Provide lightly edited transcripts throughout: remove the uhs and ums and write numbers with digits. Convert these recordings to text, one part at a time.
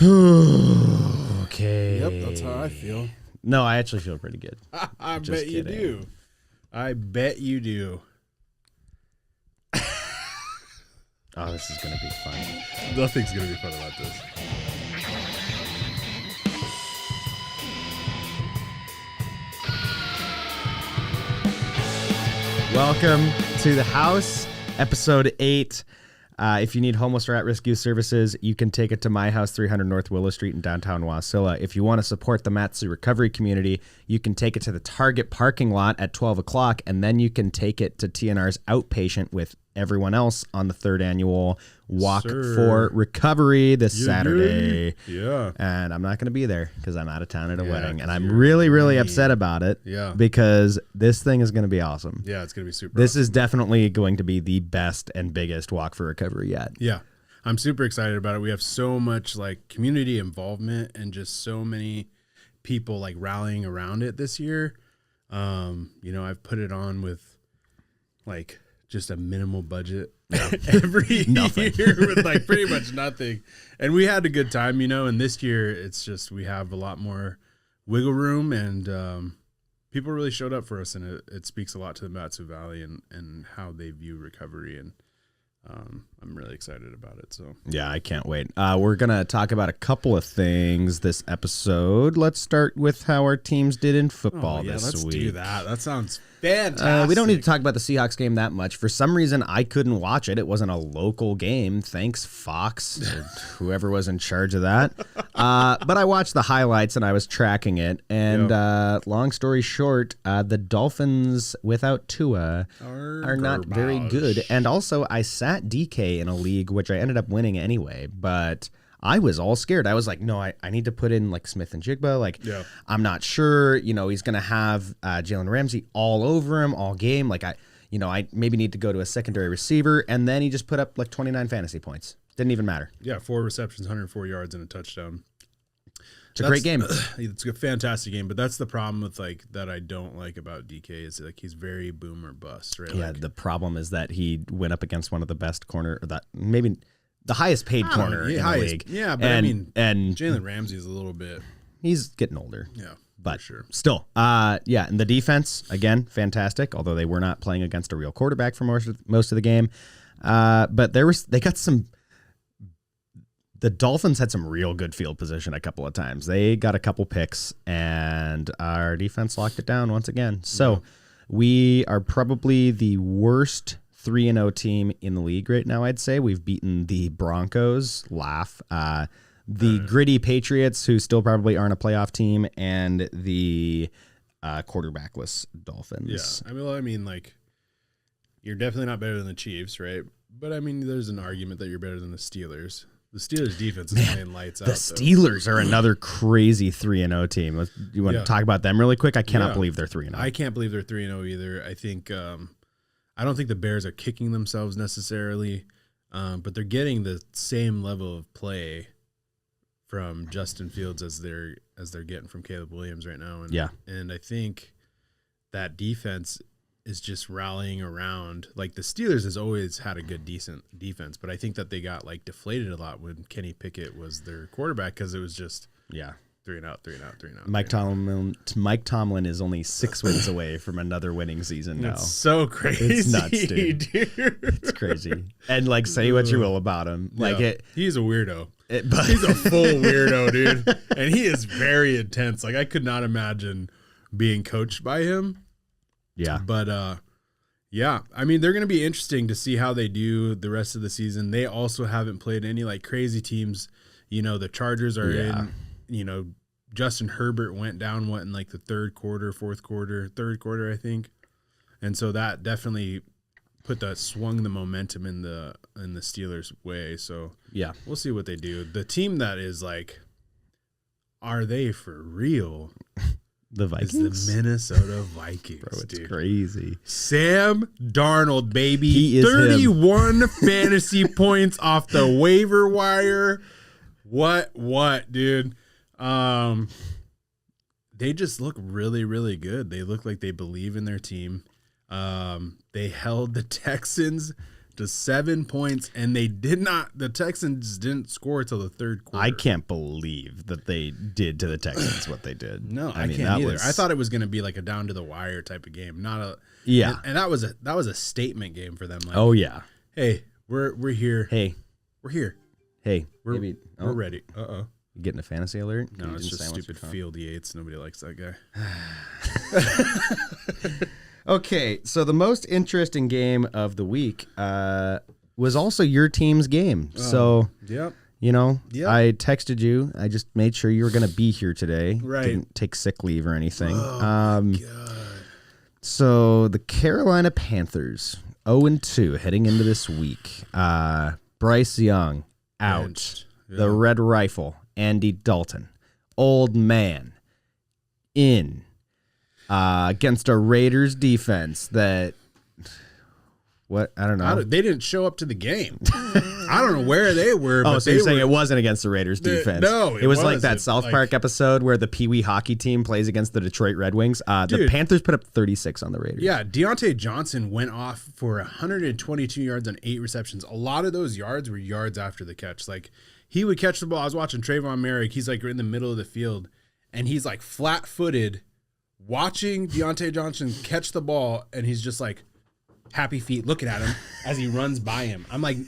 Okay. Yep, that's how I feel. No, I actually feel pretty good. I Just bet you kidding. do. I bet you do. Oh, this is going to be fun. Nothing's going to be fun about this. Welcome to the house, episode 8. If you need homeless or at-risk youth services, you can take it to my house, 300 North Willow Street in downtown Wasilla. If you want to support the Matsu recovery community, you can take it to the Target parking lot at 12 o'clock, and then you can take it to TNR's outpatient with everyone else on the 3rd annual Walk for Recovery this Saturday. Yeah. And I'm not going to be there because I'm out of town at a wedding, and 'cause I'm you're really mean. upset about it. Yeah. Because this thing is going to be awesome. Yeah, it's going to be super This awesome. is definitely going to be the best and biggest Walk for Recovery yet. Yeah. I'm super excited about it. We have so much like community involvement and just so many people like rallying around it this year. I've put it on with like just a minimal budget every year with like pretty much nothing. And we had a good time, and this year it's just, we have a lot more wiggle room and people really showed up for us, and it speaks a lot to the Matsu Valley and how they view recovery. And I'm really excited about it. So Yeah, I can't wait. We're going to talk about a couple of things this episode. Let's start with how our teams did in football this let's week. do that. That sounds fantastic. We don't need to talk about the Seahawks game that much. For some reason, I couldn't watch it. It wasn't a local game. Thanks, Fox, or whoever was in charge of that. But I watched the highlights and I was tracking it. And long story short, the Dolphins without Tua are not very good. And also, I sat DK in a league, which I ended up winning anyway. But I was all scared. I was like, no, I need to put in like Smith and Jigba. I'm not sure, he's going to have Jalen Ramsey all over him all game. Like I maybe need to go to a secondary receiver. And then he just put up like 29 fantasy points. Didn't even matter. Yeah, 4 receptions, 104 yards, and a touchdown. It's a great game. It's a fantastic game, but that's the problem with like that I don't like about DK is like he's very boom or bust, right? Yeah, like, the problem is that he went up against one of the best corner, or that maybe the highest paid corner in the league. Yeah, but and Jalen Ramsey is a little bit. He's getting older. Yeah, but for sure. Still, and the defense again fantastic. Although they were not playing against a real quarterback for most of the game, but they got some. The Dolphins had some real good field position a couple of times. They got a couple picks, and our defense locked it down once again. So we are probably the worst 3-0 team in the league right now, I'd say. We've beaten the Broncos, the gritty Patriots, who still probably aren't a playoff team, and the quarterbackless Dolphins. Yeah, like you're definitely not better than the Chiefs, right? But there's an argument that you're better than the Steelers. The Steelers defense is playing lights out. The Steelers are another crazy 3-0 team. You want to talk about them really quick? I cannot believe they're 3-0. I can't believe they're 3-0 either. I think I don't think the Bears are kicking themselves necessarily, but they're getting the same level of play from Justin Fields as they're getting from Caleb Williams right now. And I think that defense is just rallying around. Like the Steelers has always had a good, decent defense, but I think that they got like deflated a lot when Kenny Pickett was their quarterback because it was just 3 and out. Mike Tomlin is only 6 wins away from another winning season now. It's so crazy. It's nuts, dude. It's crazy. And like, say what you will about him. Like he's a weirdo. He's a full weirdo, dude. And he is very intense. Like I could not imagine being coached by him. Yeah. But they're going to be interesting to see how they do the rest of the season. They also haven't played any like crazy teams. The Chargers are in, Justin Herbert went down in like the third quarter, I think. And so that definitely swung the momentum in the Steelers' way. So yeah, we'll see what they do. The team that is like, are they for real? The Vikings? Is the Minnesota Vikings. Bro, it's dude. crazy. Sam Darnold, baby. He is 31 fantasy points off the waiver wire. What, dude? They just look really, really good. They look like they believe in their team. They held the Texans to 7 points, and the Texans didn't score till the third quarter. I can't believe that they did to the Texans what they did. No, I can't either. I thought it was going to be like a down to the wire type of game, not a And that was a statement game for them. Like, oh yeah, hey, we're here. Hey, we're here. Hey, we're ready. You getting a fantasy alert? No, it's just stupid Field Yates. Nobody likes that guy. Okay, so the most interesting game of the week was also your team's game. So, yep. You know, I texted you. I just made sure you were going to be here today. Right. Didn't take sick leave or anything. Oh, my God. So the Carolina Panthers, 0-2 heading into this week. Bryce Young, out. Yeah. The Red Rifle, Andy Dalton, old man, in. Against a Raiders defense that, I don't know. They didn't show up to the game. I don't know where they were. Oh, so you're saying it wasn't against the Raiders defense? No, it was like that South Park episode where the Pee Wee hockey team plays against the Detroit Red Wings. The Panthers put up 36 on the Raiders. Yeah, Deontay Johnson went off for 122 yards on 8 receptions. A lot of those yards were yards after the catch. Like, he would catch the ball. I was watching Trayvon Merrick. He's like in the middle of the field, and he's like flat-footed, watching Deontay Johnson catch the ball, and he's just like happy feet looking at him as he runs by him. I'm like,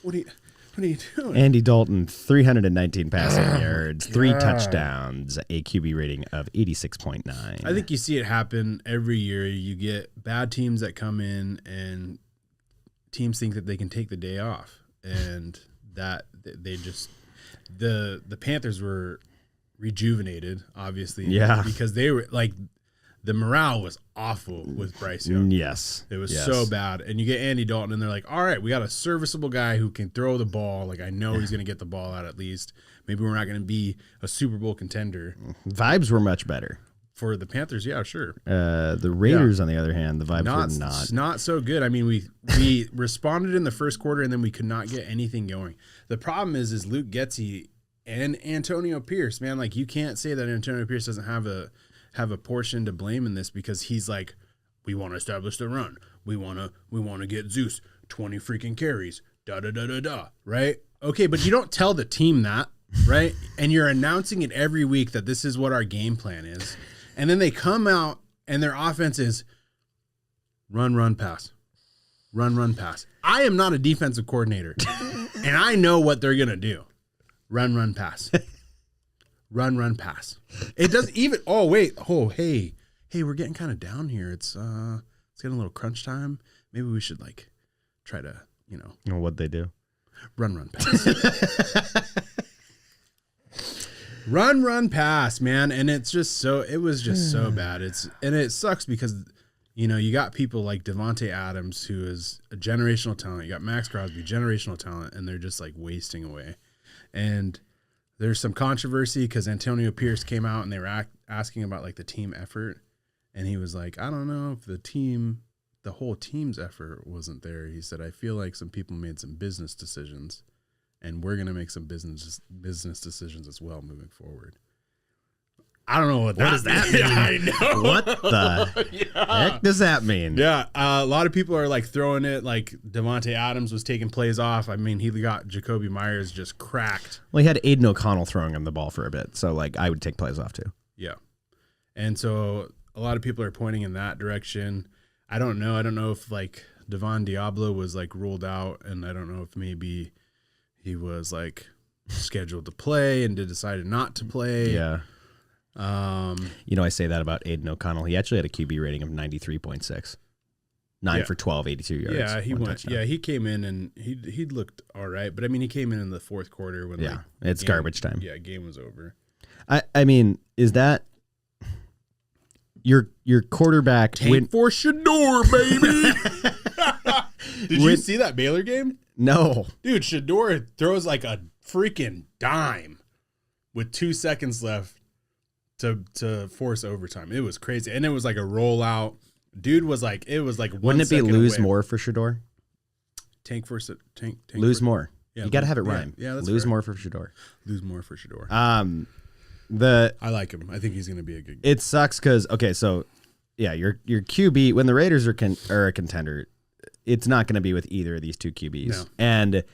what are you doing? Andy Dalton, 319 passing yards, 3 touchdowns, a QB rating of 86.9. I think you see it happen every year. You get bad teams that come in, and teams think that they can take the day off, and that they just the Panthers were rejuvenated, obviously. Yeah. Because they were like, the morale was awful with Bryce Young. Yes. It was so bad. And you get Andy Dalton, and they're like, all right, we got a serviceable guy who can throw the ball. Like, I know he's going to get the ball out at least. Maybe we're not going to be a Super Bowl contender. Vibes were much better. For the Panthers, yeah, sure. The Raiders, on the other hand, the vibes were not so good. I mean, we responded in the first quarter, and then we could not get anything going. The problem is Luke Getsy and Antonio Pierce, man. Like, you can't say that Antonio Pierce doesn't have a portion to blame in this, because he's like, we want to establish the run. We want to get Zeus 20 freaking carries. Right? Okay, but you don't tell the team that, right? And you're announcing it every week that this is what our game plan is. And then they come out and their offense is run, pass. Run, pass. I am not a defensive coordinator, and I know what they're going to do. Run, pass. Run, pass. It doesn't even. Oh wait. Oh hey, we're getting kind of down here. It's getting a little crunch time. Maybe we should like try to what'd they do? Run, pass. Run, pass, man. And it was just so bad. It sucks because you got people like Devontae Adams, who is a generational talent. You got Max Crosby, generational talent, and they're just like wasting away. And there's some controversy because Antonio Pierce came out and they were asking about like the team effort. And he was like, I don't know if the whole team's effort wasn't there. He said, I feel like some people made some business decisions, and we're going to make some business decisions as well moving forward. I don't know what does that mean. I know. What the heck does that mean? Yeah, a lot of people are like throwing it like Devontae Adams was taking plays off. I mean, he got Jacoby Myers just cracked. Well, he had Aiden O'Connell throwing him the ball for a bit, so like I would take plays off too. Yeah, and so a lot of people are pointing in that direction. I don't know. I don't know if like Devon Diablo was like ruled out, and I don't know if maybe he was like scheduled to play and decided not to play. Yeah. I say that about Aiden O'Connell. He actually had a QB rating of 93.6. 9 for 12, 82 yards. Yeah, he went. Touchdown. Yeah, he came in and he looked all right, but I mean, he came in the fourth quarter when it's garbage time. Yeah, game was over. I mean, is that your quarterback? Tank for Shador, baby. Did you see that Baylor game? No, dude. Shador throws like a freaking dime with 2 seconds left to force overtime. It was crazy, and it was like a rollout. Dude was like, it was like. Wouldn't it be lose away. More for Shador? Tank lose for, more. Yeah, you got to have it rhyme. Yeah, that's lose fair. more for Shador. Lose more for Shador. I like him. I think he's going to be a good. It sucks because your QB when the Raiders are a contender, it's not going to be with either of these two QBs. No. And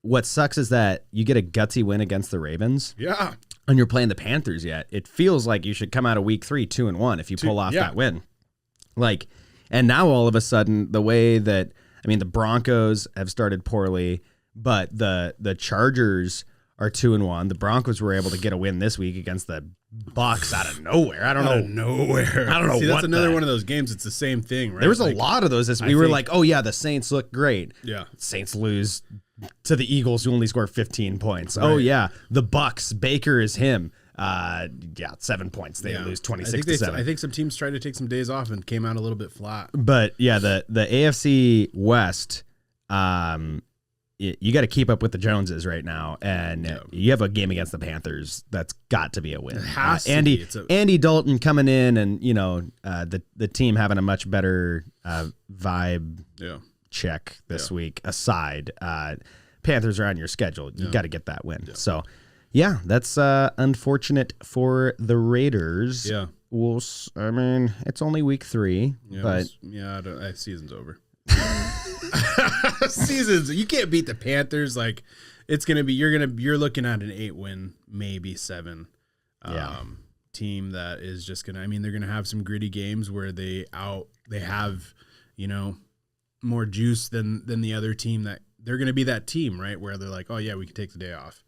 what sucks is that you get a gutsy win against the Ravens. Yeah. And you're playing the Panthers yet. It feels like you should come out of week 3 2-1 if you pull off that win. Like, and now all of a sudden, the way that, I mean, the Broncos have started poorly, but the Chargers are 2-1. The Broncos were able to get a win this week against the Bucks out of nowhere. I don't know. See, that's another one of those games. It's the same thing, right? There was a lot of those. We were like, oh yeah, the Saints look great. Yeah. Saints lose to the Eagles, who only score 15 points. Right. Oh yeah, the Bucks. Baker is him. 7 points. They lose 26-7. I think some teams tried to take some days off and came out a little bit flat. But yeah, the AFC West, you got to keep up with the Joneses right now, and you have a game against the Panthers that's got to be a win. It has to be. Andy Dalton coming in, and the team having a much better vibe check this week. Aside, Panthers are on your schedule. You got to get that win. Yeah. So, yeah, that's unfortunate for the Raiders. Yeah, it's only week 3, but season's over. You can't beat the Panthers. Like, it's gonna be you're looking at an 8-win, maybe 7 team that is just gonna, they're gonna have some gritty games where they have more juice than the other team. That they're gonna be that team, right, where they're like, oh yeah, we can take the day off,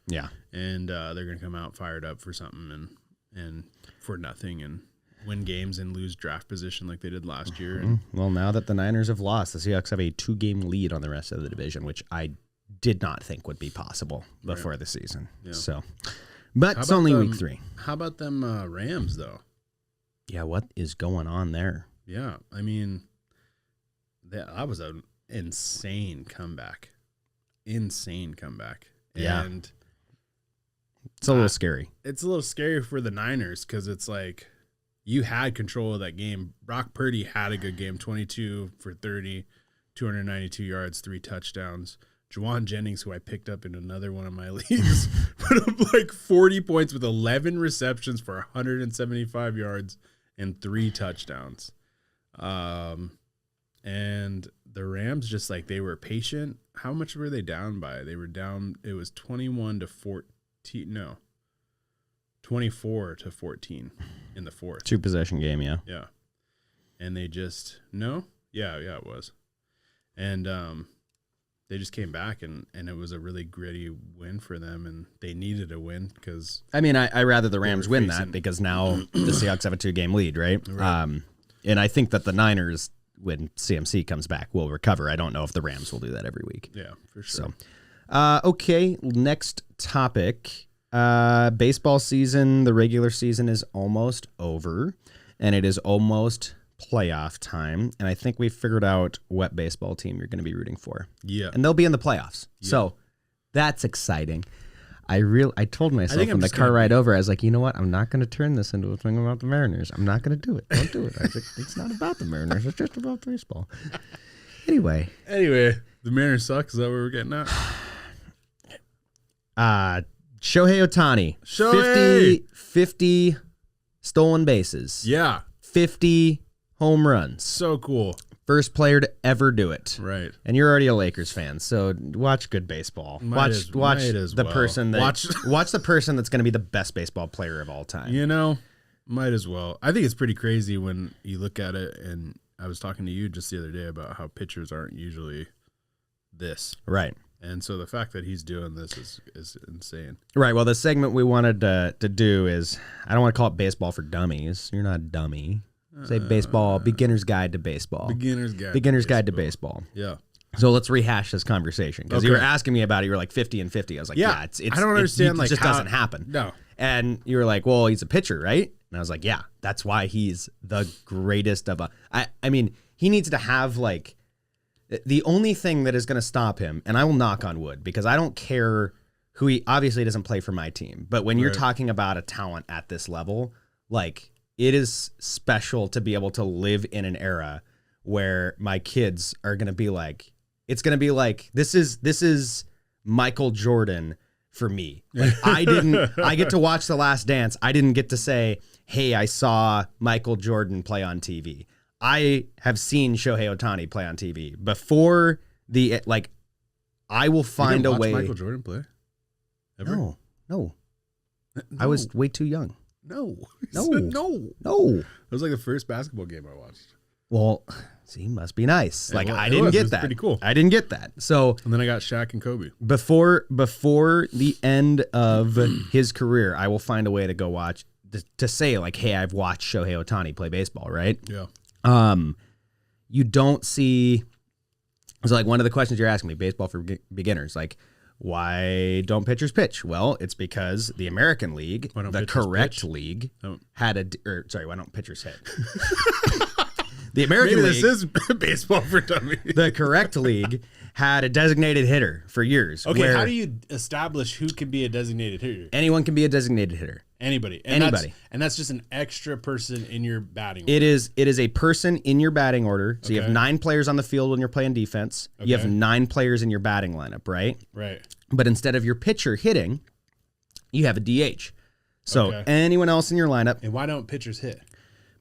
and they're gonna come out fired up for something and for nothing and win games and lose draft position like they did last year. And well, now that the Niners have lost, the Seahawks have a 2-game lead on the rest of the division, which I did not think would be possible before the season. Yeah. So, but it's only week 3. How about them Rams though? Yeah, what is going on there? Yeah, that was an insane comeback. And it's a little scary. It's a little scary for the Niners because it's like, you had control of that game. Brock Purdy had a good game, 22 for 30, 292 yards, 3 touchdowns. Juwan Jennings, who I picked up in another one of my leagues, put up like 40 points with 11 receptions for 175 yards and 3 touchdowns. And the Rams, just like, they were patient. How much were they down by? They were down, it was 24-14 in the 4th. 2-possession game, yeah. Yeah. And they just, it was. And they just came back, and it was a really gritty win for them, and they needed a win because... I rather the Rams win that because now the Seahawks have a 2-game lead, right? And I think that the Niners, when CMC comes back, will recover. I don't know if the Rams will do that every week. Yeah, for sure. So, okay, next topic. Baseball season, the regular season is almost over, and it is almost playoff time. And I think we figured out what baseball team you're going to be rooting for. Yeah. And they'll be in the playoffs. Yeah. So that's exciting. I told myself on the car ride over, I was like, you know what? I'm not going to turn this into a thing about the Mariners. I'm not going to do it. Don't do it. I was like, it's not about the Mariners. It's just about baseball. Anyway, the Mariners suck. Is that what we're getting at? Shohei Ohtani, 50 stolen bases. Yeah. 50 home runs. So cool. First player to ever do it. Right. And you're already a Lakers fan, so watch good baseball. Watch the person that's going to be the best baseball player of all time. Might as well. I think it's pretty crazy when you look at it, and I was talking to you just the other day about how pitchers aren't usually this. Right. And so the fact that he's doing this is insane. Right. Well, the segment we wanted to do is, I don't want to call it baseball for dummies. You're not a dummy. Say baseball, beginner's guide to baseball. Beginner's guide to baseball. Yeah. So let's rehash this conversation because you were asking me about it. You were like 50 and 50. I was like, it's I don't understand. It just doesn't happen. No. And you were like, well, he's a pitcher, right? And I was like, yeah, that's why he's the greatest of I mean, he needs to have like, the only thing that is going to stop him, and I will knock on wood because I don't care who he obviously doesn't play for my team, but when you're talking about a talent at this level, like, it is special to be able to live in an era where my kids are going to be like, it's going to be like, this is Michael Jordan for me. Like, I get to watch The Last Dance. I didn't get to say, hey, I saw Michael Jordan play on TV. I have seen Shohei Ohtani play on TV before the like. I will find a way. Michael Jordan play? Ever? No. I was way too young. No. No. That was like the first basketball game I watched. Well, see, must be nice. Like It I was. didn't It get was that. pretty cool. I didn't get that. So And then I got Shaq and Kobe. before the end of his career, I will find a way to go watch to say like, hey, I've watched Shohei Ohtani play baseball, right? Yeah. You don't see. It's like one of the questions you're asking me, baseball for beginners, like. Why don't pitchers pitch? Well, it's because the American League, the correct league, had why don't pitchers hit? The American League, this is baseball for dummies. the correct league, had a designated hitter for years. Okay, where how do you establish who can be a designated hitter? anyone can be a designated hitter? Anybody. Anybody. That's just an extra person in your batting order. It is a person in your batting order. So you have Okay. 9 players on the field when you're playing defense. You have Okay. 9 players in your batting lineup, right? Right. But instead of your pitcher hitting, you have a DH. So Okay. anyone else in your lineup, And why don't pitchers hit?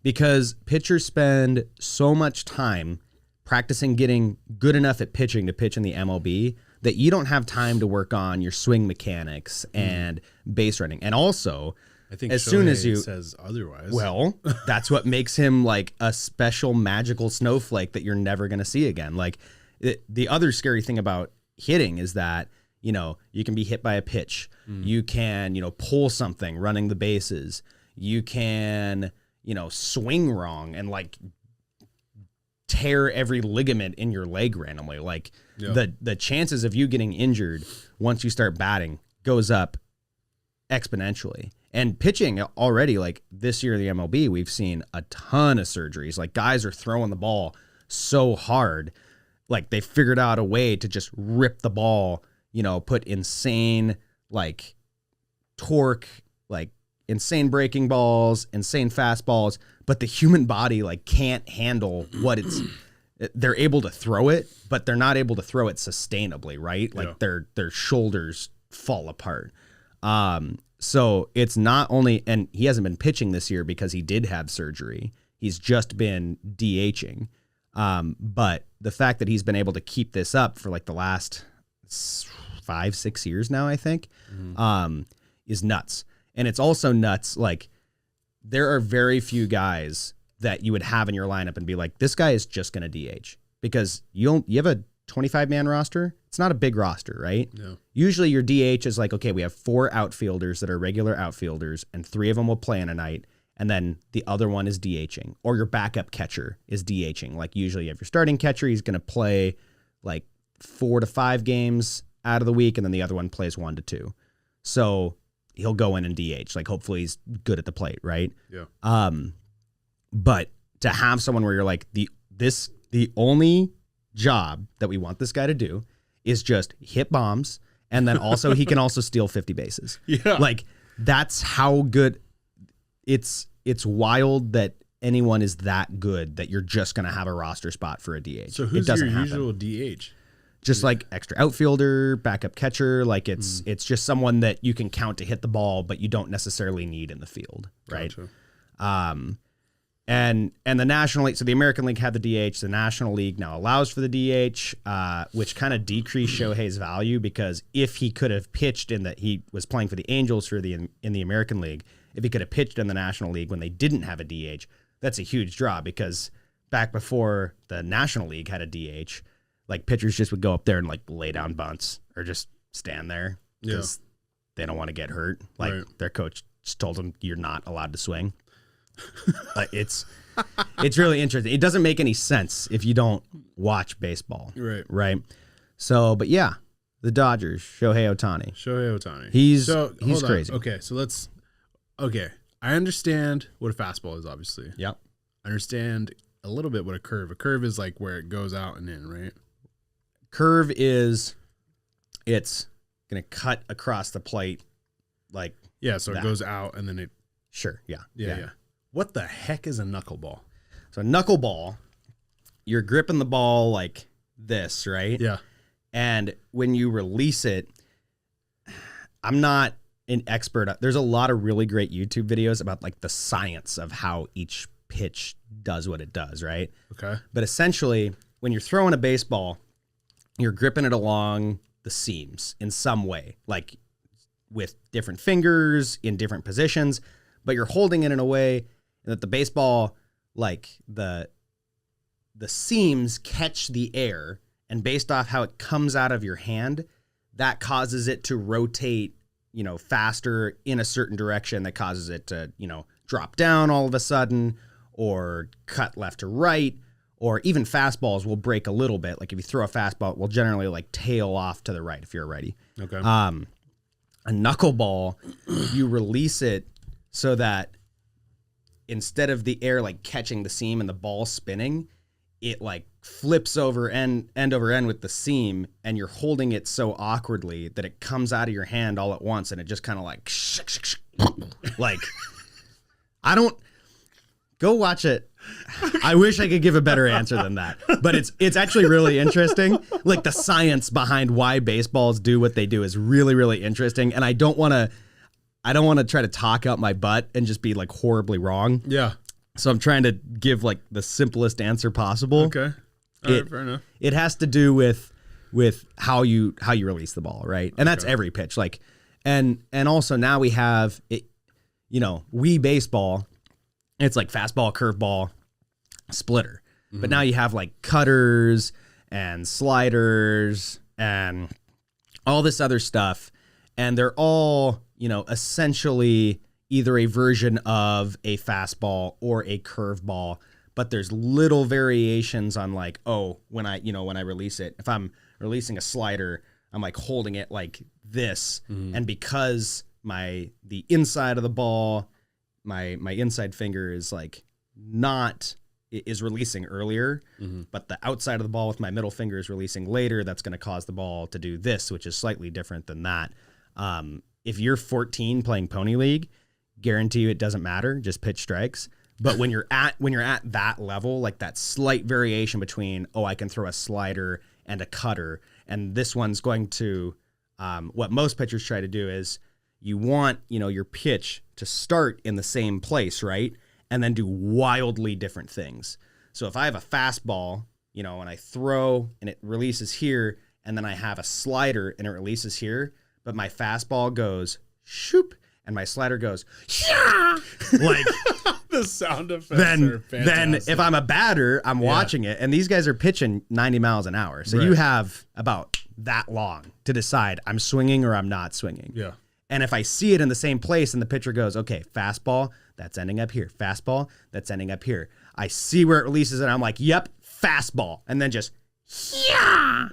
because pitchers spend so much time practicing getting good enough at pitching to pitch in the MLB that you don't have time to work on your swing mechanics and base running. And also, I think as soon as Shohei you says otherwise. well, that's what makes him like a special magical snowflake that you're never going to see again. Like the other scary thing about hitting is that, you know, you can be hit by a pitch. You can, you know, pull something running the bases. You can, you know, swing wrong and like tear every ligament in your leg randomly. Like the chances of you getting injured once you start batting goes up exponentially. And pitching already, like this year in the MLB, we've seen a ton of surgeries. Like guys are throwing the ball so hard, like they figured out a way to just rip the ball, you know, put insane like torque, like insane breaking balls, insane fastballs, but the human body like can't handle what they're able to throw it, but they're not able to throw it sustainably, right? Like their shoulders fall apart. So it's not only, and he hasn't been pitching this year because he did have surgery. He's just been DHing. But the fact that he's been able to keep this up for like the last 5-6 years now, I think, is nuts. And it's also nuts. Like there are very few guys that you would have in your lineup and be like, this guy is just going to DH because you have a 25-man roster. It's not a big roster, right? No. Usually your DH is like, okay, we have 4 outfielders that are regular outfielders and 3 of them will play in a night. And then the other one is DHing, or your backup catcher is DHing. Like usually you have your starting catcher, he's going to play like 4 to 5 games out of the week. And then the other one plays 1 to 2. So he'll go in and DH. Like hopefully he's good at the plate, right? Yeah. But to have someone where you're like, the only job that we want this guy to do is just hit bombs, and then also he can also steal 50 bases. Yeah. Like that's how good it's wild that anyone is that good that you're just going to have a roster spot for a DH. So who's it doesn't your happen. usual DH? Just like extra outfielder, backup catcher, like it's just someone that you can count to hit the ball, but you don't necessarily need in the field, right? Gotcha. And the National League, so the American League had the DH, the National League now allows for the DH, which kind of decreased Shohei's value because if he could have pitched he was playing for the Angels in the American League, if he could have pitched in the National League when they didn't have a DH, that's a huge draw because back before the National League had a DH, like pitchers just would go up there and like lay down bunts or just stand there because they don't want to get hurt. Like their coach just told them you're not allowed to swing. It's really interesting. It doesn't make any sense if you don't watch baseball. Right. So, but yeah, the Dodgers, Shohei Ohtani. He's crazy. Okay. I understand what a fastball is, obviously. Yep. I understand a little bit what a curve. A curve is like where it goes out and in, right? Curve is it's going to cut across the plate like so it goes out and then it Sure, yeah. What the heck is a knuckleball? So a knuckleball, you're gripping the ball like this, right? Yeah. And when you release it, I'm not an expert. There's a lot of really great YouTube videos about like the science of how each pitch does what it does, right? Okay. But essentially, when you're throwing a baseball, you're gripping it along the seams in some way, like with different fingers in different positions, but you're holding it in a way that the baseball, like the seams catch the air, and based off how it comes out of your hand, that causes it to rotate, faster in a certain direction that causes it to, drop down all of a sudden or cut left to right, or even fastballs will break a little bit. Like if you throw a fastball, it will generally like tail off to the right if you're a righty. Okay. A knuckleball, you release it so that instead of the air like catching the seam and the ball spinning, it like flips over end over end with the seam, and you're holding it so awkwardly that it comes out of your hand all at once, and it just kind of like like I don't go watch it. I wish I could give a better answer than that, but it's actually really interesting. Like the science behind why baseballs do what they do is really, really interesting. And I don't want to try to talk out my butt and just be like horribly wrong. Yeah. So I'm trying to give like the simplest answer possible. Okay. All right, fair enough. It has to do with how you release the ball, right? And that's every pitch. Like, and also now we have it, Wii baseball. It's like fastball, curveball, splitter. Mm-hmm. But now you have like cutters and sliders and all this other stuff. And they're all, essentially either a version of a fastball or a curveball. But there's little variations on like, when I release it, if I'm releasing a slider, I'm like holding it like this. Mm-hmm. And because the inside of the ball, my inside finger is like is releasing earlier, but the outside of the ball with my middle finger is releasing later. That's going to cause the ball to do this, which is slightly different than that. If you're 14 playing Pony League, guarantee you it doesn't matter, just pitch strikes. But when you're at that level, like that slight variation between, I can throw a slider and a cutter, and this one's going to, what most pitchers try to do is you want, your pitch to start in the same place, right? And then do wildly different things. So if I have a fastball, and I throw and it releases here, and then I have a slider and it releases here, but my fastball goes shoop and my slider goes yeah, like the sound effects are fantastic. Then if I'm a batter, I'm watching it, and these guys are pitching 90 miles an hour. So you have about that long to decide I'm swinging or I'm not swinging. Yeah. And if I see it in the same place and the pitcher goes, okay, fastball, that's ending up here. Fastball, that's ending up here. I see where it releases and I'm like, yep, fastball. And then just, yeah.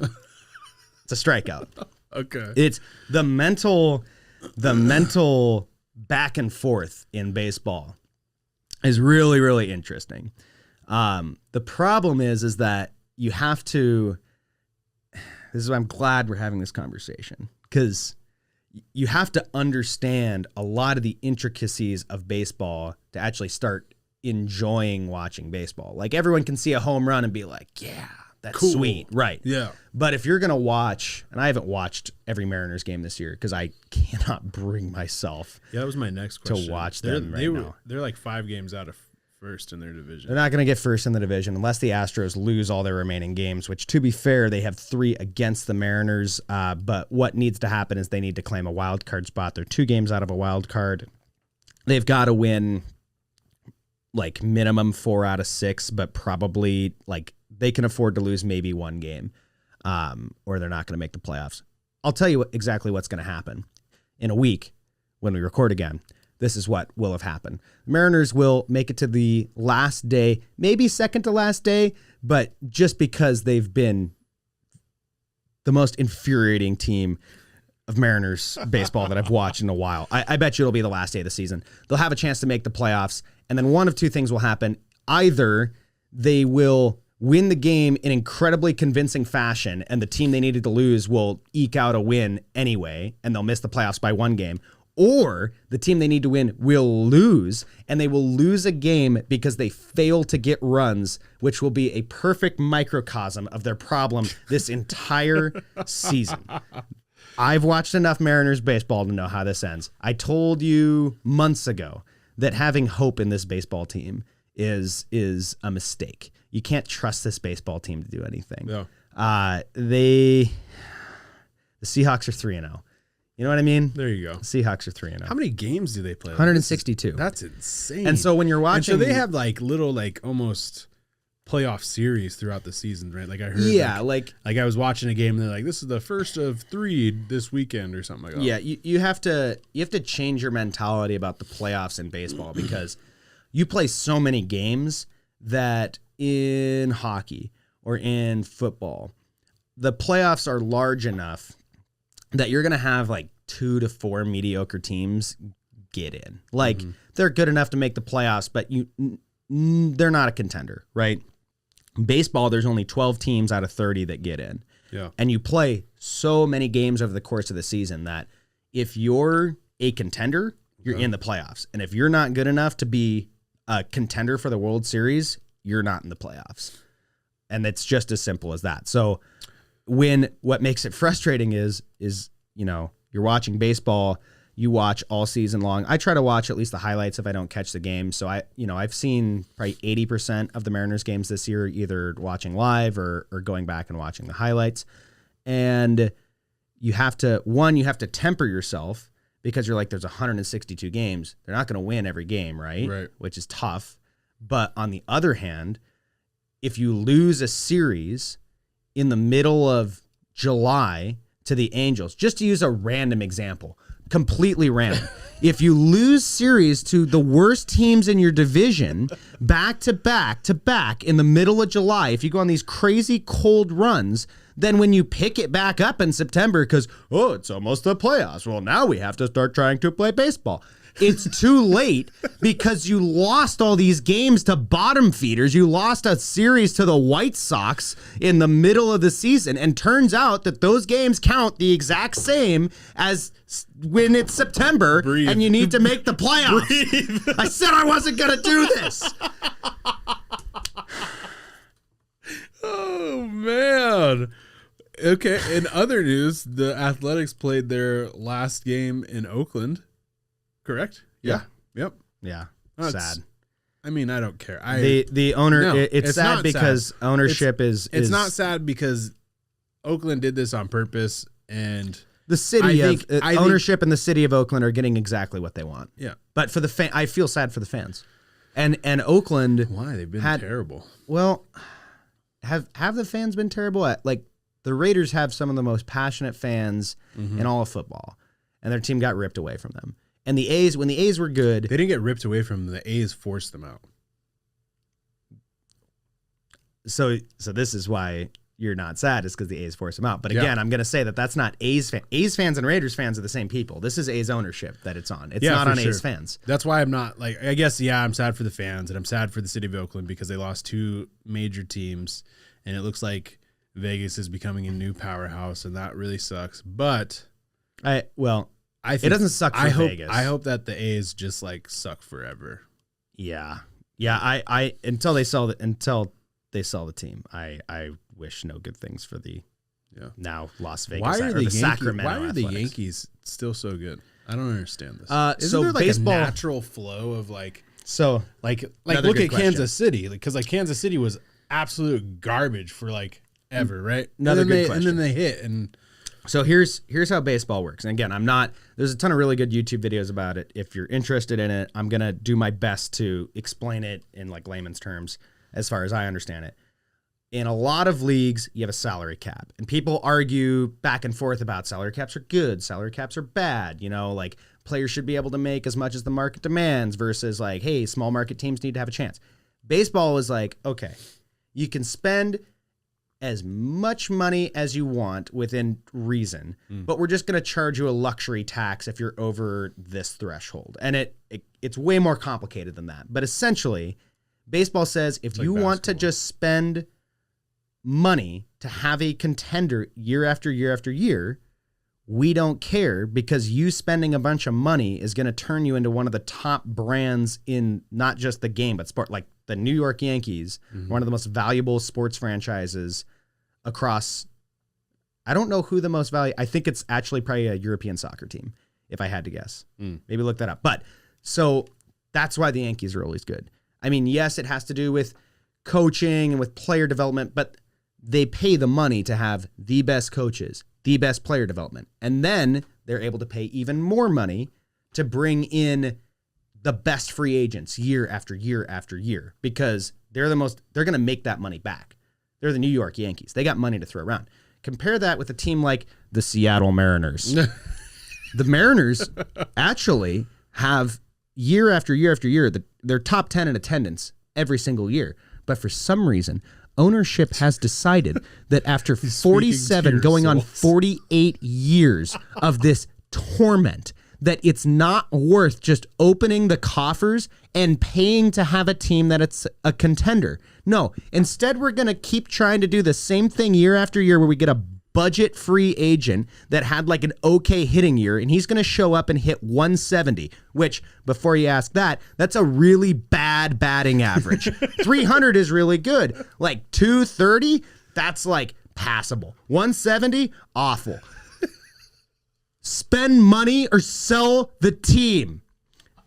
It's a strikeout. Okay. It's the mental back and forth in baseball is really, really interesting. The problem is that you have to, this is why I'm glad we're having this conversation, because you have to understand a lot of the intricacies of baseball to actually start enjoying watching baseball. Like everyone can see a home run and be like, yeah, that's cool. Sweet. Right. Yeah. But if you're going to watch, and I haven't watched every Mariners game this year because I cannot bring myself that was my next question. To watch them now. They're like 5 games out of first in their division. They're not going to get first in the division unless the Astros lose all their remaining games, which, to be fair, they have 3 against the Mariners. But what needs to happen is they need to claim a wild card spot. They're 2 games out of a wild card. They've got to win like minimum 4 out of 6, but probably like they can afford to lose maybe 1 game, or they're not going to make the playoffs. I'll tell you exactly what's going to happen in a week when we record again. This is what will have happened. The Mariners will make it to the last day, maybe second to last day, but just because they've been the most infuriating team of Mariners baseball that I've watched in a while. I bet you it'll be the last day of the season. They'll have a chance to make the playoffs, and then one of 2 things will happen. Either they will win the game in incredibly convincing fashion, and the team they needed to lose will eke out a win anyway, and they'll miss the playoffs by 1 game. Or the team they need to win will lose, and they will lose a game because they fail to get runs, which will be a perfect microcosm of their problem this entire season. I've watched enough Mariners baseball to know how this ends. I told you months ago that having hope in this baseball team is a mistake. You can't trust this baseball team to do anything. Yeah. The Seahawks are 3-0. You know what I mean? There you go. The Seahawks are 3-0. How many games do they play? 162. That's insane. And so when you're watching, and so they have like little like almost playoff series throughout the season, right? Like I heard. Yeah, like I was watching a game and they're like, this is the first of 3 this weekend or something like that. Yeah, you have to change your mentality about the playoffs in baseball because you play so many games that in hockey or in football, the playoffs are large enough that you're going to have like 2 to 4 mediocre teams get in. Like they're good enough to make the playoffs, but they're not a contender, right? Baseball, there's only 12 teams out of 30 that get in. Yeah. And you play so many games over the course of the season that if you're a contender, you're in the playoffs. And if you're not good enough to be a contender for the World Series, you're not in the playoffs. And it's just as simple as that. So what makes it frustrating is, you know, you're watching baseball, you watch all season long. I try to watch at least the highlights if I don't catch the game. So I've seen probably 80% of the Mariners games this year, either watching live or going back and watching the highlights. And you have to temper yourself because you're like, there's 162 games. They're not going to win every game, right? Right. Which is tough. But on the other hand, if you lose a series in the middle of July to the Angels, just to use a random example, completely random. If you lose series to the worst teams in your division back to back in the middle of July, if you go on these crazy cold runs, then when you pick it back up in September because, it's almost the playoffs. Well, now we have to start trying to play baseball. It's too late because you lost all these games to bottom feeders. You lost a series to the White Sox in the middle of the season. And turns out that those games count the exact same as when it's September and you need to make the playoffs. I said I wasn't going to do this. Oh, man. Okay. In other news, the Athletics played their last game in Oakland. Correct? Yeah. Yep. Yeah. That's sad. I mean, I don't care. The owner. No, it's sad because sad. ownership is. It's not sad because Oakland did this on purpose, and the city ownership and the city of Oakland are getting exactly what they want. Yeah. But for the I feel sad for the fans, and Oakland. Why they've been terrible? Well, have the fans been terrible? Like the Raiders have some of the most passionate fans in all of football, and their team got ripped away from them. And the A's, when the A's were good, they didn't get ripped away from them. The A's forced them out. So this is why you're not sad, is because the A's forced them out. But again, I'm going to say that's not A's fans. A's fans and Raiders fans are the same people. This is A's ownership that it's on. It's not on A's fans. That's why I'm not like. I guess I'm sad for the fans and I'm sad for the city of Oakland because they lost 2 major teams, and it looks like Vegas is becoming a new powerhouse, and that really sucks. But I think it doesn't suck for Vegas. I hope that the A's just like suck forever. Yeah. I until they sell the team, I wish no good things for the now Las Vegas. Why are Sacramento the Yankees still so good? I don't understand this. Isn't there like baseball, a natural flow of like look at Kansas City, because Kansas City was absolute garbage for like ever, right? Another good question. And then they hit and. So here's how baseball works. And again, there's a ton of really good YouTube videos about it. If you're interested in it, I'm going to do my best to explain it in like layman's terms as far as I understand it. In a lot of leagues, you have a salary cap, and people argue back and forth about salary caps are good, salary caps are bad. You know, like players should be able to make as much as the market demands versus like, hey, small market teams need to have a chance. Baseball is like, okay, you can spend as much money as you want within reason, but we're just going to charge you a luxury tax if you're over this threshold. And it's way more complicated than that. But essentially, baseball says if you want to just spend money to have a contender year after year after year, we don't care, because you spending a bunch of money is going to turn you into one of the top brands in not just the game, but sport. Like the New York Yankees, one of the most valuable sports franchises across, I don't know who the most valuable, I think it's actually probably a European soccer team, if I had to guess. Maybe look that up. But so that's why the Yankees are always good. I mean, yes, it has to do with coaching and with player development, but they pay the money to have the best coaches, the best player development. And then they're able to pay even more money to bring in the best free agents year after year after year, because they're going to make that money back. They're the New York Yankees. They got money to throw around. Compare that with a team like the Seattle Mariners. The Mariners actually have year after year after year, they're top 10 in attendance every single year. But for some reason, ownership has decided that after 47 going on 48 years of this torment, that it's not worth just opening the coffers and paying to have a team that it's a contender. No, instead we're going to keep trying to do the same thing year after year where we get a budget-free agent that had like an okay hitting year, and he's going to show up and hit 170, which, before you ask that, that's a really bad batting average. 300 is really good. Like 230, that's like passable. 170, awful. Spend money or sell the team.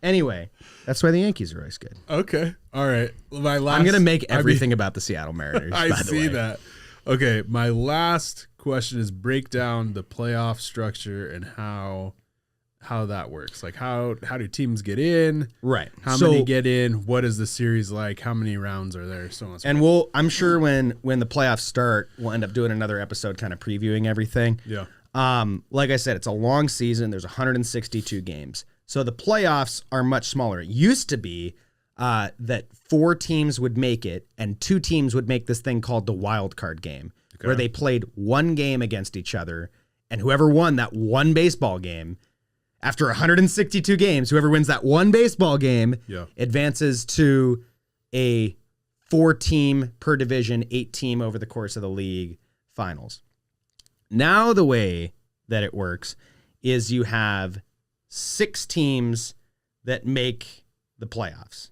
Anyway, that's why the Yankees are always good. Okay. All right. I'm going to make everything about the Seattle Mariners, by the way. I see that. Okay. My last question is break down the playoff structure and how that works. Like how do teams get in? Right. How many get in? What is the series like? How many rounds are there? So on. And I'm sure when the playoffs start, we'll end up doing another episode kind of previewing everything. Yeah. Like I said, it's a long season. There's 162 games. So the playoffs are much smaller. It used to be that 4 teams would make it and 2 teams would make this thing called the wild card game, where they played one game against each other, and whoever won that one baseball game, after 162 games, whoever wins that one baseball game advances to a 4-team per division, 8-team over the course of the league finals. Now the way that it works is you have 6 teams that make the playoffs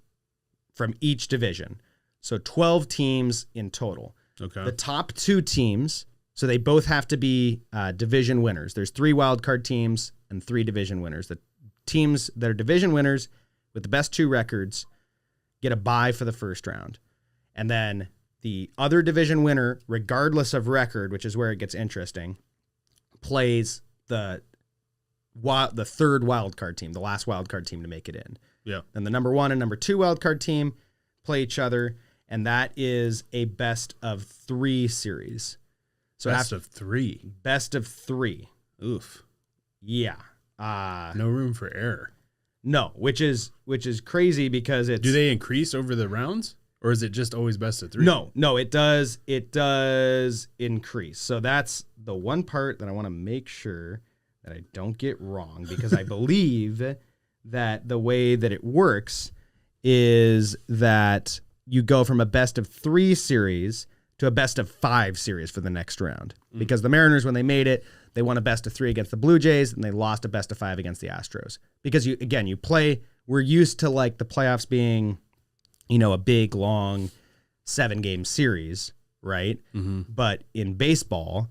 from each division. So 12 teams in total. Okay. The top 2 teams, so they both have to be division winners. There's 3 wildcard teams and 3 division winners. The teams that are division winners with the best 2 records get a bye for the first round. And then the other division winner, regardless of record, which is where it gets interesting, plays the third wildcard team, the last wildcard team to make it in. Yeah. And the number 1 and number 2 wildcard team play each other, and that is a best of 3 series. So best of 3. Best of 3. Oof. Yeah. No room for error. No, which is crazy because it's. Do they increase over the rounds? Or is it just always best of 3? No, it does. It does increase. So that's the one part that I want to make sure that I don't get wrong, because I believe that the way that it works is that you go from a best of 3 series to a best of 5 series for the next round. Because the Mariners, when they made it, they won a best of 3 against the Blue Jays, and they lost a best of 5 against the Astros. Because you play. We're used to like the playoffs being, a big, long 7-game series, right? Mm-hmm. But in baseball,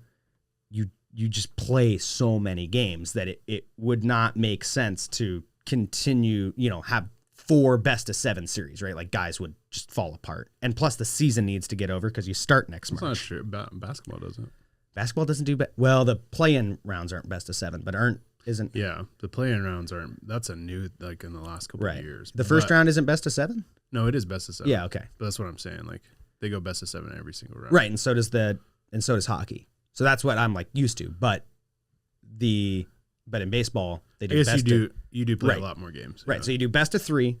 you just play so many games that it would not make sense to continue, have 4 best of 7 series, right? Like guys would just fall apart. And plus the season needs to get over because you start next March. That's not true. Basketball doesn't. Basketball doesn't do well, the play-in rounds aren't best of 7, but isn't. Yeah, the play-in rounds aren't. That's a new, like in the last couple of years. The first round isn't best of 7? No, it is best of 7. Yeah, okay. But that's what I'm saying. Like they go best of 7 every single round. Right, and so does hockey. So that's what I'm like used to. But in baseball, they do. I guess you do play a lot more games. Right. Yeah. So you do best of 3.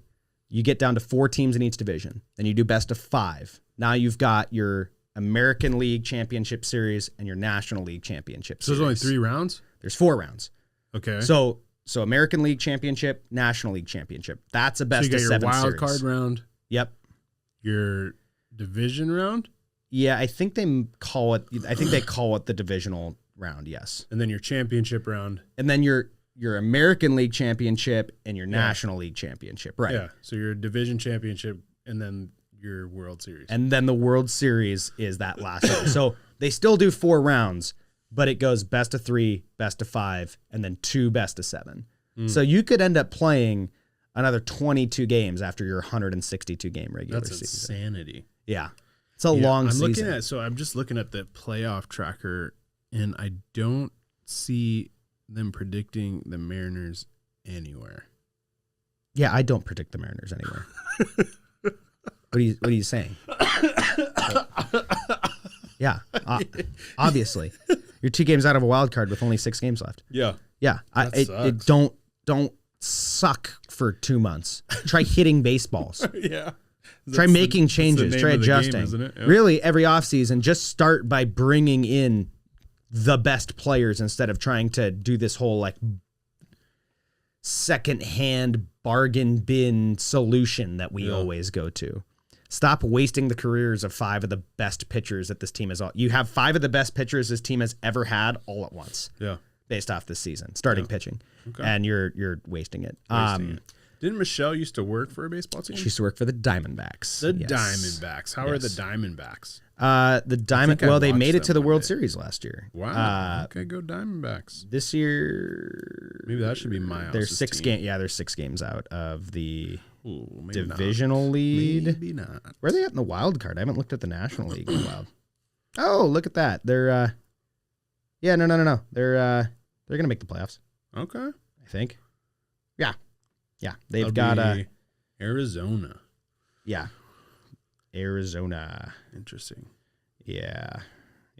You get down to 4 teams in each division. Then you do best of 5. Now you've got your American League Championship Series and your National League Championship Series. So there's only 3 rounds? There's 4 rounds. Okay. So American League Championship, National League Championship. That's a best of 7 series. So you got your wild card round. Yep. Your division round? Yeah, I think they call it the divisional round, yes. And then your championship round. And then your American League Championship and your National League Championship, right? Yeah. So your division championship and then your World Series. And then the World Series is that last one. So they still do 4 rounds, but it goes best of 3, best of 5, and then 2 best of 7. So you could end up playing another 22 games after your 162 game regular That's season. insanity. Yeah. It's a long season. I'm just looking at the playoff tracker, and I don't see them predicting the Mariners anywhere. Yeah, I don't predict the Mariners anywhere. What are you saying? Yeah, obviously, you're 2 games out of a wild card with only 6 games left. Yeah, Yeah, don't suck for 2 months. Try hitting baseballs. yeah. Try making changes. Try adjusting. Game, isn't it? Yep. Really, every offseason, just start by bringing in the best players instead of trying to do this whole like second-hand bargain bin solution that we always go to. Stop wasting the careers of 5 of the best pitchers that this team has. You have 5 of the best pitchers this team has ever had all at once. Yeah, based off this season, starting pitching, and you're wasting it. Didn't Michelle used to work for a baseball team? She used to work for the Diamondbacks. Diamondbacks. How are the Diamondbacks? They made it to the one World day. Series last year. Wow. Okay, go Diamondbacks. This year, Maybe that should be my They're 6 games. Yeah, they're 6 games out of the maybe divisional lead. Maybe not. Where are they at in the wild card? I haven't looked at the National League in a while. Oh, look at that. They're no. They're gonna make the playoffs. Okay. I think. Yeah. They've That'll got be Arizona. Yeah. Arizona. Interesting. Yeah.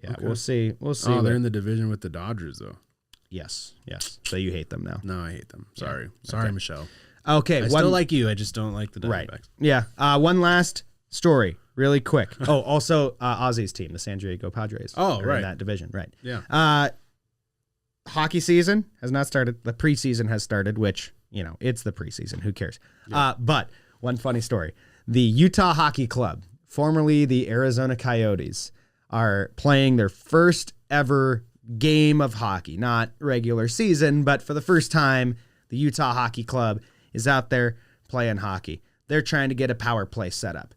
Okay. We'll see. Oh, they're in the division with the Dodgers, though. Yes. So you hate them now. No, I hate them. Sorry. Yeah. Sorry, Okay. Michelle. Okay. I still like you. I just don't like the Diamondbacks. Right. Yeah. One last story, really quick. Oh, also Ozzy's team, the San Diego Padres. Oh, are right. in that division. Right. Yeah. Hockey season has not started. The preseason has started, which, it's the preseason. Who cares? Yeah. But one funny story. The Utah Hockey Club, formerly the Arizona Coyotes, are playing their first ever game of hockey. Not regular season, but for the first time, the Utah Hockey Club is out there playing hockey. They're trying to get a power play set up.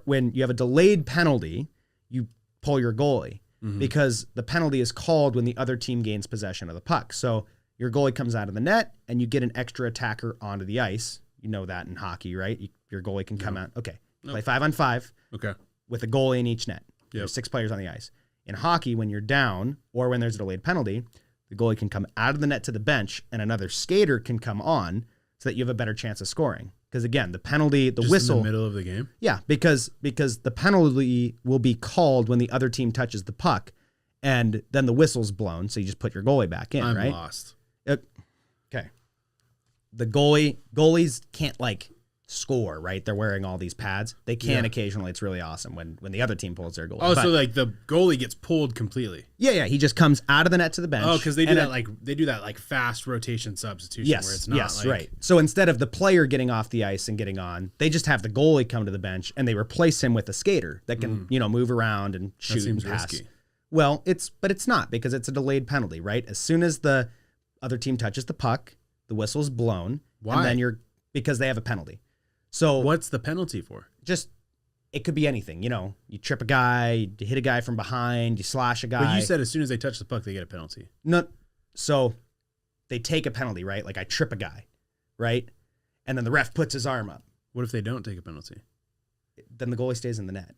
When you have a delayed penalty, you pull your goalie. Because the penalty is called when the other team gains possession of the puck. So your goalie comes out of the net and you get an extra attacker onto the ice. You know that in hockey, right? Your goalie can come out. Okay. Play 5-on-5. Okay. With a goalie in each net. Yep. There's 6 players on the ice. In hockey, when you're down or when there's a delayed penalty, the goalie can come out of the net to the bench and another skater can come on so that you have a better chance of scoring. Because again, the penalty, the Just whistle. in the middle of the game? Yeah, because the penalty will be called when the other team touches the puck, and then the whistle's blown, so you just put your goalie back in, I'm right? lost. Okay. The goalies can't score, right? They're wearing all these pads. They can occasionally. It's really awesome when the other team pulls their goalie. Oh, so the goalie gets pulled completely. Yeah. He just comes out of the net to the bench. Oh, because they do that fast rotation substitution where it's not right. So instead of the player getting off the ice and getting on, they just have the goalie come to the bench and they replace him with a skater that can, move around and shoot and pass. Risky. Well, it's not, because it's a delayed penalty, right? As soon as the other team touches the puck, the whistle's blown. Why? And then because they have a penalty. So what's the penalty for? Just, it could be anything. You trip a guy, you hit a guy from behind, you slash a guy. But you said as soon as they touch the puck, they get a penalty. No, so they take a penalty, right? Like I trip a guy, right? And then the ref puts his arm up. What if they don't take a penalty? Then the goalie stays in the net.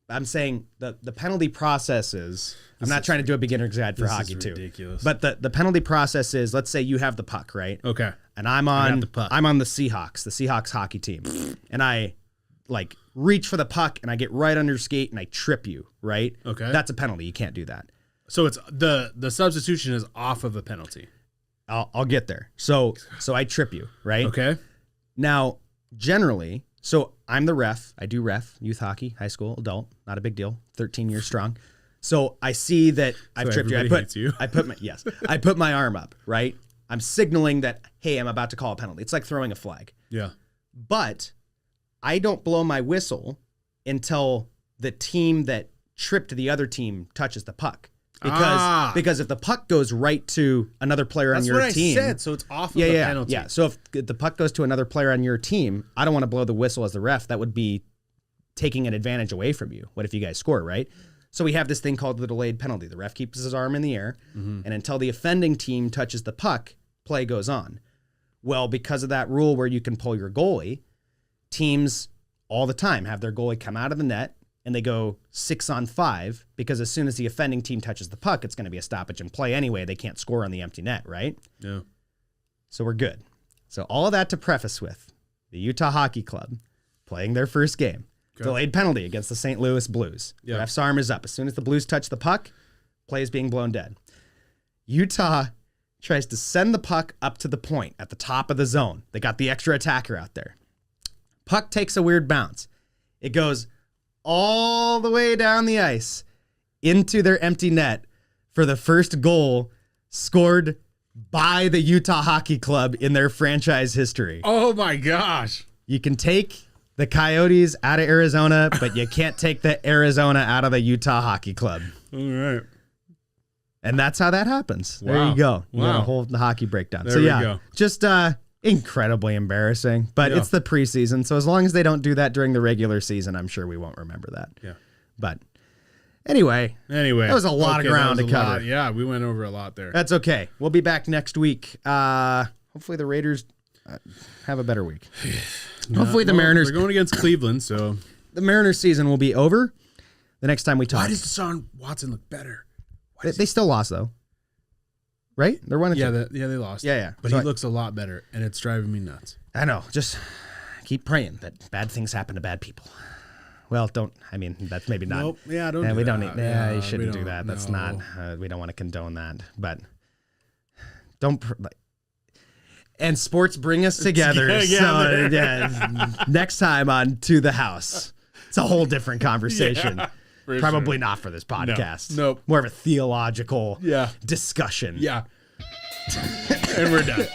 I'm saying the penalty process is, I'm not trying to do a beginner's guide for hockey too. Ridiculous. But the penalty process is, let's say you have the puck, right? Okay. And I'm on the Seahawks hockey team. And I reach for the puck and I get right under skate and I trip you, right? Okay. That's a penalty. You can't do that. So it's the substitution is off of a penalty. I'll get there. So I trip you, right? Okay. Now, generally, so I'm the ref. I do ref, youth hockey, high school, adult, not a big deal. 13 years strong. So I see that I've tripped you. I put my arm up, right? I'm signaling that, hey, I'm about to call a penalty. It's like throwing a flag. Yeah. But I don't blow my whistle until the team that tripped the other team touches the puck. Because if the puck goes right to another player on your team. That's what I said. So it's off of the penalty. Yeah. So if the puck goes to another player on your team, I don't want to blow the whistle as the ref. That would be taking an advantage away from you. What if you guys score, right? So we have this thing called the delayed penalty. The ref keeps his arm in the air, and until the offending team touches the puck, play goes on. Well, because of that rule where you can pull your goalie, teams all the time have their goalie come out of the net and they go 6-on-5 because as soon as the offending team touches the puck, it's going to be a stoppage and play anyway. They can't score on the empty net, right? Yeah. So we're good. So all of that to preface with the Utah Hockey Club playing their first game. Okay. Delayed penalty against the St. Louis Blues. Yeah. Ref's arm is up. As soon as the Blues touch the puck, play is being blown dead. Utah tries to send the puck up to the point at the top of the zone. They got the extra attacker out there. Puck takes a weird bounce. It goes all the way down the ice into their empty net for the first goal scored by the Utah Hockey Club in their franchise history. Oh my gosh. You can take the Coyotes out of Arizona, but you can't take the Arizona out of the Utah Hockey Club. All right. And that's how that happens. Wow. There you go. Wow. A whole hockey breakdown. There so we yeah, go. just incredibly embarrassing, but it's the preseason. So as long as they don't do that during the regular season, I'm sure we won't remember that. Yeah. But anyway, that was a lot of ground to cover. Yeah, we went over a lot there. That's okay. We'll be back next week. Hopefully the Raiders have a better week. Hopefully the Mariners. They're going against Cleveland, so the Mariners season will be over the next time we talk. Why does Deshaun Watson look better? They still lost though, right? They're 1-2. Yeah, they lost. Yeah. But he looks a lot better, and it's driving me nuts. I know. Just keep praying that bad things happen to bad people. Well, don't. I mean, that's maybe not. Nope. Yeah, don't. Yeah, do we that. don't need. Yeah, you shouldn't we do that. That's no. not. We don't want to condone that. But don't. And sports bring us together. So yeah, next time on To the House, it's a whole different conversation. Yeah, probably not for this podcast. No. Nope. More of a theological discussion. Yeah. And we're done.